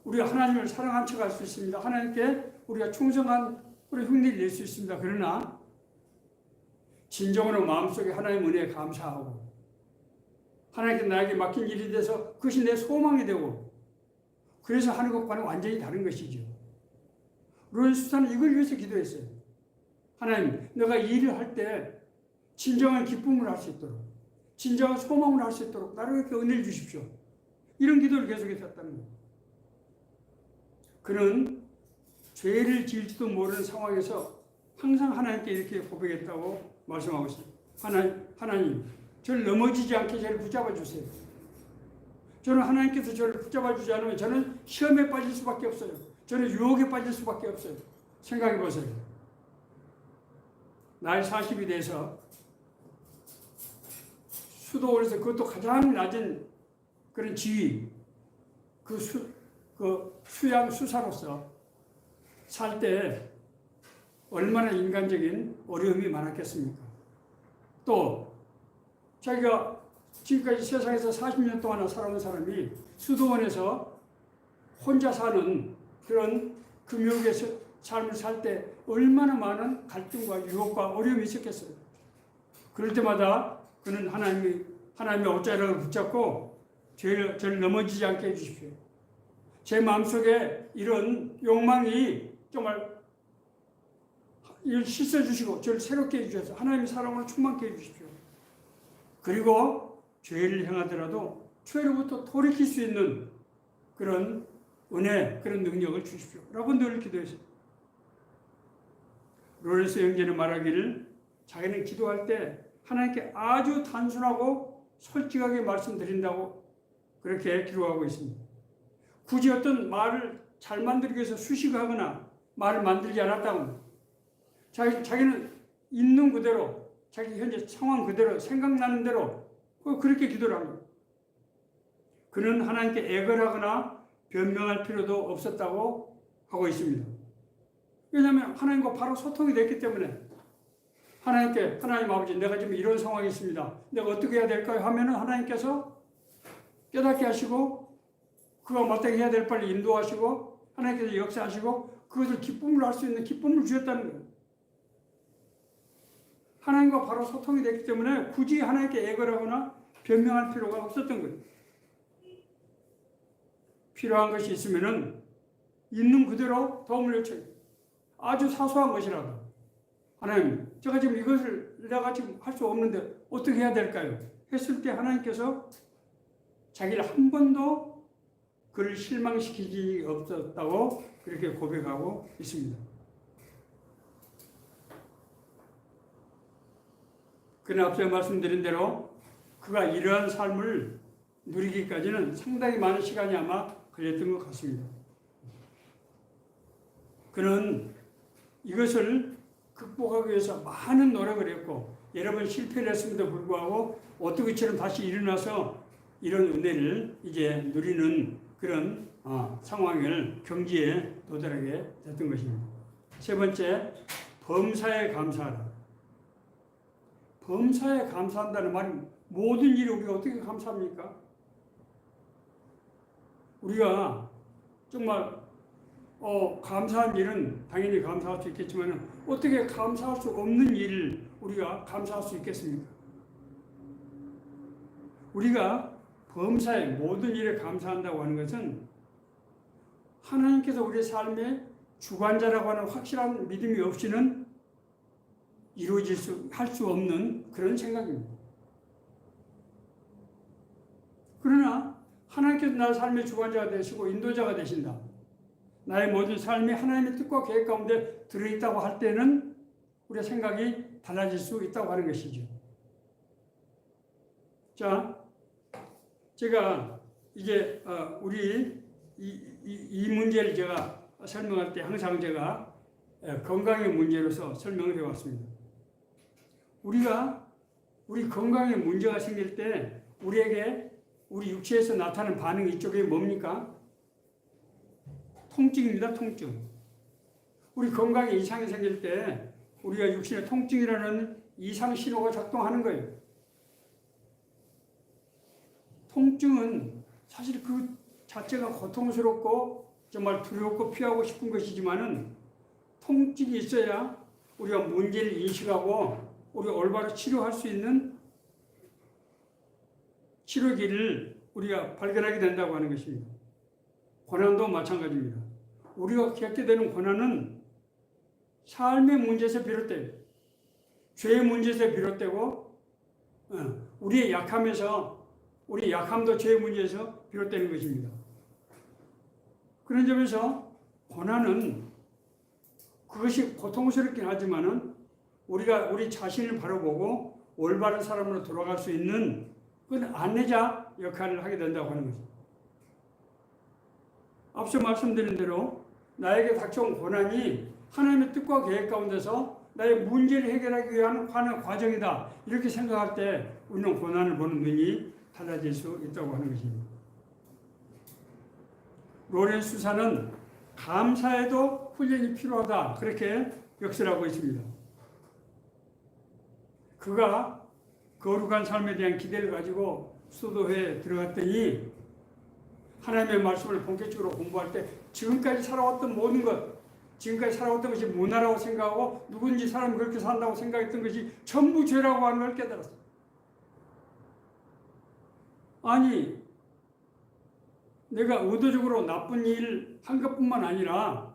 우리가 하나님을 사랑한 척 할 수 있습니다. 하나님께 우리가 충성한 우리 흉내를 낼 수 있습니다. 그러나 진정으로 마음속에 하나님 은혜에 감사하고 하나님께 나에게 맡긴 일이 돼서 그것이 내 소망이 되고 그래서 하는 것과는 완전히 다른 것이죠. 로렌수사는 이걸 위해서 기도했어요. 하나님, 내가 이 일을 할 때 진정한 기쁨을 할 수 있도록 진정한 소망을 할 수 있도록 나를 이렇게 은혜를 주십시오. 이런 기도를 계속했었다는 거예요. 그는 죄를 지을지도 모르는 상황에서 항상 하나님께 이렇게 고백했다고 말씀하고 있습니다. 하나님, 저를 넘어지지 않게 저를 붙잡아 주세요. 저는 하나님께서 저를 붙잡아 주지 않으면 저는 시험에 빠질 수밖에 없어요. 저는 유혹에 빠질 수밖에 없어요. 생각해 보세요. 나이 40이 돼서 수도원에서 그것도 가장 낮은 그런 지위, 그 수양 수사로서 살 때 얼마나 인간적인 어려움이 많았겠습니까? 또 자기가 지금까지 세상에서 40년 동안 살아온 사람이 수도원에서 혼자 사는 그런 금욕의 삶을 살 때 얼마나 많은 갈등과 유혹과 어려움이 있었겠어요. 그럴 때마다 그는 하나님의 옷자락을 붙잡고 저를 넘어지지 않게 해주십시오. 제 마음속에 이런 욕망이 정말 이를 씻어주시고 저를 새롭게 해주셔서 하나님의 사랑으로 충만케 해주십시오. 그리고 죄를 행하더라도 죄로부터 돌이킬 수 있는 그런 은혜, 그런 능력을 주십시오. 라고 늘 기도했어요. 로렌스 형제는 말하기를 자기는 기도할 때 하나님께 아주 단순하고 솔직하게 말씀드린다고 그렇게 기록하고 있습니다. 굳이 어떤 말을 잘 만들기 위해서 수식하거나 말을 만들지 않았다고 자기는 있는 그대로 자기 현재 상황 그대로 생각나는 대로 그렇게 기도를 한 거예요. 그는 하나님께 애걸하거나 변명할 필요도 없었다고 하고 있습니다. 왜냐하면 하나님과 바로 소통이 됐기 때문에 하나님께 하나님 아버지 내가 지금 이런 상황이 있습니다. 내가 어떻게 해야 될까요? 하면은 하나님께서 깨닫게 하시고 그가 마땅히 해야 될 빨리 인도하시고 하나님께서 역사하시고 그것을 기쁨으로 할 수 있는 기쁨을 주셨다는 거예요. 하나님과 바로 소통이 됐기 때문에 굳이 하나님께 애걸하거나 변명할 필요가 없었던 거예요. 필요한 것이 있으면은 있는 그대로 도움을 요청해요. 아주 사소한 것이라도 하나님, 제가 지금 이것을 내가 지금 할 수 없는데 어떻게 해야 될까요? 했을 때 하나님께서 자기를 한 번도 그를 실망시키지 없었다고 그렇게 고백하고 있습니다. 그러나 앞서 말씀드린 대로 그가 이러한 삶을 누리기까지는 상당히 많은 시간이 아마 걸렸던 것 같습니다. 그는 이것을 극복하기 위해서 많은 노력을 했고 여러 번 실패를 했음에도 불구하고 어떻게처럼 다시 일어나서 이런 은혜를 이제 누리는 그런 상황을 경지에 도달하게 됐던 것입니다. 세 번째, 범사에 감사하라. 범사에 감사한다는 말이 모든 일에 우리가 어떻게 감사합니까? 우리가 정말 감사한 일은 당연히 감사할 수 있겠지만 어떻게 감사할 수 없는 일을 우리가 감사할 수 있겠습니까? 우리가 범사의 모든 일에 감사한다고 하는 것은 하나님께서 우리의 삶의 주관자라고 하는 확실한 믿음이 없이는 할 수 없는 그런 생각입니다. 그러나 하나님께서 나의 삶의 주관자가 되시고 인도자가 되신다. 나의 모든 삶이 하나님의 뜻과 계획 가운데 들어있다고 할 때는 우리의 생각이 달라질 수 있다고 하는 것이죠. 자, 제가 이제 우리 이 문제를 제가 설명할 때 항상 제가 건강의 문제로서 설명을 해왔습니다. 우리 건강에 문제가 생길 때 우리에게 우리 육체에서 나타나는 반응이 이쪽에 뭡니까? 통증입니다. 통증. 우리 건강에 이상이 생길 때 우리가 육신의 통증이라는 이상 신호가 작동하는 거예요. 통증은 사실 그 자체가 고통스럽고 정말 두렵고 피하고 싶은 것이지만은 통증이 있어야 우리가 문제를 인식하고 우리가 올바로 치료할 수 있는 치료기를 우리가 발견하게 된다고 하는 것입니다. 고난도 마찬가지입니다. 우리가 겪게 되는 고난은 삶의 문제에서 비롯돼요. 죄의 문제에서 비롯되고 우리의 우리 약함도 죄의 문제에서 비롯되는 것입니다. 그런 점에서 고난은 그것이 고통스럽긴 하지만은 우리가 우리 자신을 바로 보고 올바른 사람으로 돌아갈 수 있는 그건 안내자 역할을 하게 된다고 하는 것입니다. 앞서 말씀드린 대로 나에게 닥쳐온 고난이 하나님의 뜻과 계획 가운데서 나의 문제를 해결하기 위한 과정이다. 이렇게 생각할 때 우리는 고난을 보는 눈이 달라질 수 있다고 하는 것입니다. 로렌스 수사는 감사에도 훈련이 필요하다. 그렇게 역설하고 있습니다. 그가 거룩한 삶에 대한 기대를 가지고 수도회에 들어갔더니 하나님의 말씀을 본격적으로 공부할 때 지금까지 살아왔던 모든 것, 지금까지 살아왔던 것이 문화라고 생각하고 누군지 사람이 그렇게 산다고 생각했던 것이 전부 죄라고 하는 걸 깨달았어요. 아니, 내가 의도적으로 나쁜 일을 한 것뿐만 아니라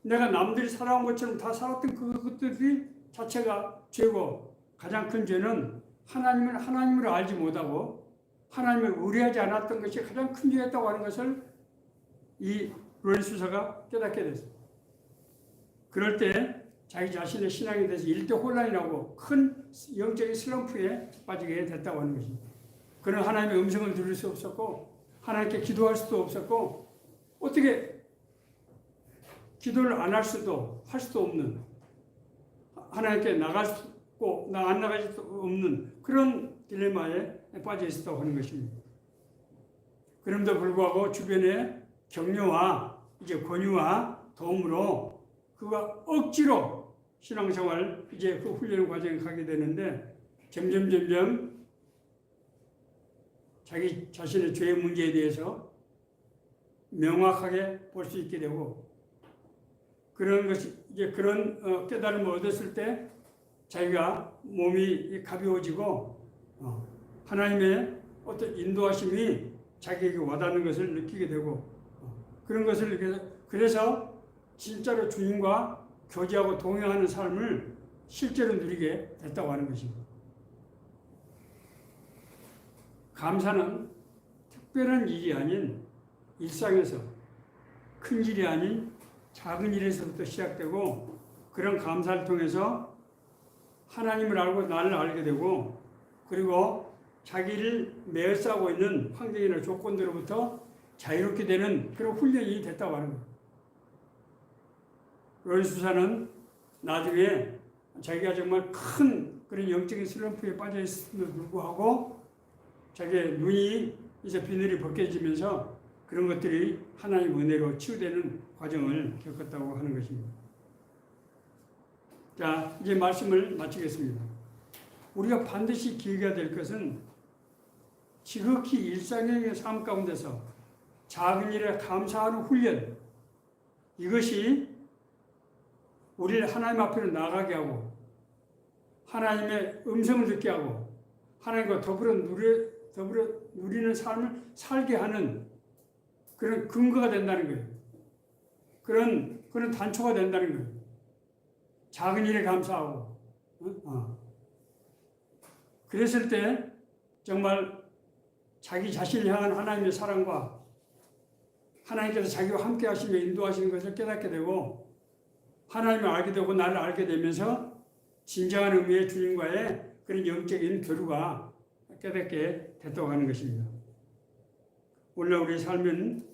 내가 남들이 살아온 것처럼 다 살았던 그것들이 자체가 죄고 가장 큰 죄는 하나님을 알지 못하고 하나님을 의뢰하지 않았던 것이 가장 큰 죄였다고 하는 것을 이 로렌스 수사가 깨닫게 됐어요. 그럴 때 자기 자신의 신앙에 대해서 일대 혼란이 나고 큰 영적인 슬럼프에 빠지게 됐다고 하는 것입니다. 그는 하나님의 음성을 들을 수 없었고 하나님께 기도할 수도 없었고 어떻게 기도를 안 할 수도 할 수도 없는 하나님께 나갈 수 없고 안 나갈 수 없는 그런 딜레마에 빠져 있었다고 하는 것입니다. 그럼에도 불구하고 주변의 격려와 이제 권유와 도움으로 그가 억지로 신앙생활 이제 그 훈련 과정에 가게 되는데 점점 자기 자신의 죄의 문제에 대해서 명확하게 볼 수 있게 되고 그런 것이 이제 그런 깨달음을 얻었을 때 자기가 몸이 가벼워지고 하나님의 어떤 인도하심이 자기에게 와닿는 것을 느끼게 되고 그런 것을 느껴서 그래서 진짜로 주님과 교제하고 동행하는 삶을 실제로 누리게 됐다고 하는 것입니다. 감사는 특별한 일이 아닌 일상에서 큰 일이 아닌 작은 일에서부터 시작되고 그런 감사를 통해서 하나님을 알고 나를 알게 되고, 그리고 자기를 매싸고 있는 환경이나 조건들로부터 자유롭게 되는 그런 훈련이 됐다고 하는 거예요. 론수사는 나중에 자기가 정말 큰 그런 영적인 슬럼프에 빠져 있음에도 불구하고 자기의 눈이 이제 비늘이 벗겨지면서 그런 것들이 하나님의 은혜로 치유되는 과정을 겪었다고 하는 것입니다. 자, 이제 말씀을 마치겠습니다. 우리가 반드시 기억해야 될 것은 지극히 일상의 삶 가운데서 작은 일에 감사하는 훈련, 이것이 우리를 하나님 앞으로 나가게 하고 하나님의 음성을 듣게 하고 하나님과 더불어 누리는 삶을 살게 하는 그런 근거가 된다는 거예요. 그런 단초가 된다는 거예요. 작은 일에 감사하고. 그랬을 때 정말 자기 자신을 향한 하나님의 사랑과 하나님께서 자기와 함께 하시며 인도하시는 것을 깨닫게 되고 하나님을 알게 되고 나를 알게 되면서 진정한 의미의 주님과의 그런 영적인 교류가 깨닫게 됐다고 하는 것입니다. 오늘 우리의 삶은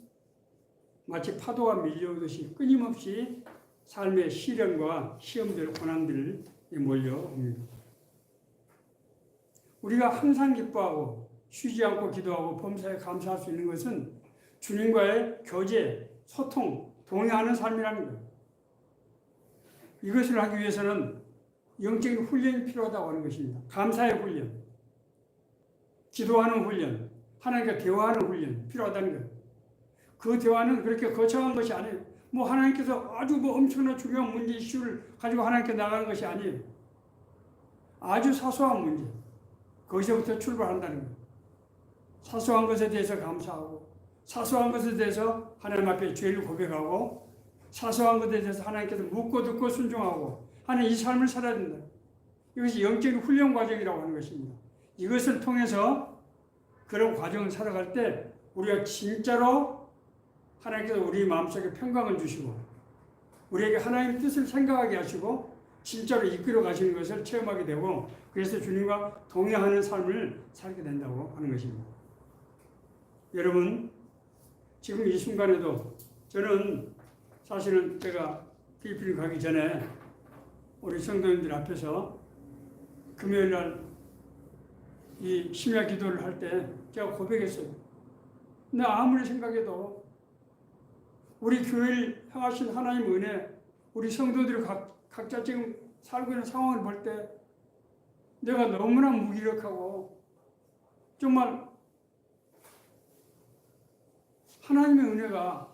마치 파도가 밀려오듯이 끊임없이 삶의 시련과 시험들, 고난들이 몰려옵니다. 우리가 항상 기뻐하고 쉬지 않고 기도하고 범사에 감사할 수 있는 것은 주님과의 교제, 소통, 동행하는 삶이라는 거예요. 이것을 하기 위해서는 영적인 훈련이 필요하다고 하는 것입니다. 감사의 훈련, 기도하는 훈련, 하나님과 대화하는 훈련 필요하다는 거예요. 그 대화는 그렇게 거창한 것이 아니에요. 하나님께서 아주 엄청난 중요한 문제 이슈를 가지고 하나님께 나가는 것이 아니에요. 아주 사소한 문제, 거기서부터 출발한다는 거예요. 사소한 것에 대해서 감사하고 사소한 것에 대해서 하나님 앞에 죄를 고백하고 사소한 것에 대해서 하나님께서 묻고 듣고 순종하고 하는 이 삶을 살아야 된다. 이것이 영적인 훈련 과정이라고 하는 것입니다. 이것을 통해서 그런 과정을 살아갈 때 우리가 진짜로 하나님께서 우리 마음속에 평강을 주시고 우리에게 하나님의 뜻을 생각하게 하시고 진짜로 이끌어 가시는 것을 체험하게 되고 그래서 주님과 동행하는 삶을 살게 된다고 하는 것입니다. 여러분, 지금 이 순간에도 저는 사실은 제가 필리핀 가기 전에 우리 성도님들 앞에서 금요일 날 이 심야 기도를 할 때 제가 고백했어요. 근데 아무리 생각해도 우리 교회를 향하신 하나님의 은혜, 우리 성도들이 각자 지금 살고 있는 상황을 볼 때 내가 너무나 무기력하고 정말 하나님의 은혜가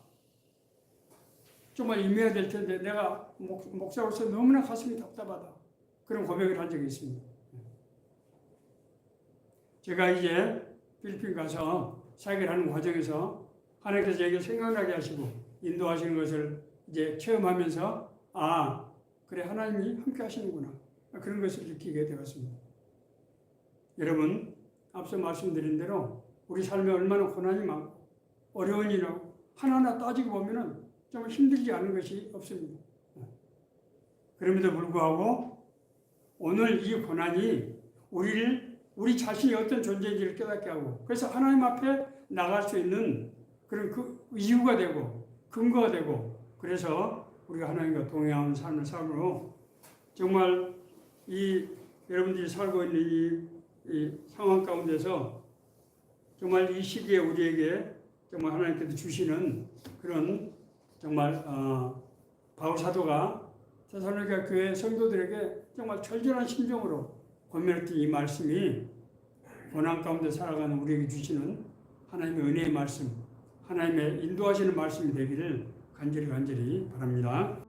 정말 임해야 될 텐데 내가 목사로서 너무나 가슴이 답답하다. 그런 고백을 한 적이 있습니다. 제가 이제 필리핀 가서 사역을 하는 과정에서 하나님께서 제게 생각나게 하시고 인도하시는 것을 이제 체험하면서 그래 하나님이 함께 하시는구나. 그런 것을 느끼게 되었습니다. 여러분, 앞서 말씀드린 대로 우리 삶에 얼마나 고난이 많고 어려운 일이라고 하나하나 따지고 보면은 정말 힘들지 않은 것이 없습니다. 그럼에도 불구하고 오늘 이 고난이 우리 자신이 어떤 존재인지를 깨닫게 하고 그래서 하나님 앞에 나갈 수 있는 그런 그 이유가 되고 근거가 되고 그래서 우리가 하나님과 동행하는 삶을 살므로 정말 여러분들이 살고 있는 이 상황 가운데서 정말 이 시기에 우리에게 정말 하나님께서 주시는 그런 정말 바울 사도가 데살로니가 교회 성도들에게 정말 철저한 심정으로 권면했던 이 말씀이 고난 가운데 살아가는 우리에게 주시는 하나님의 은혜의 말씀, 하나님의 인도하시는 말씀이 되기를 간절히 바랍니다.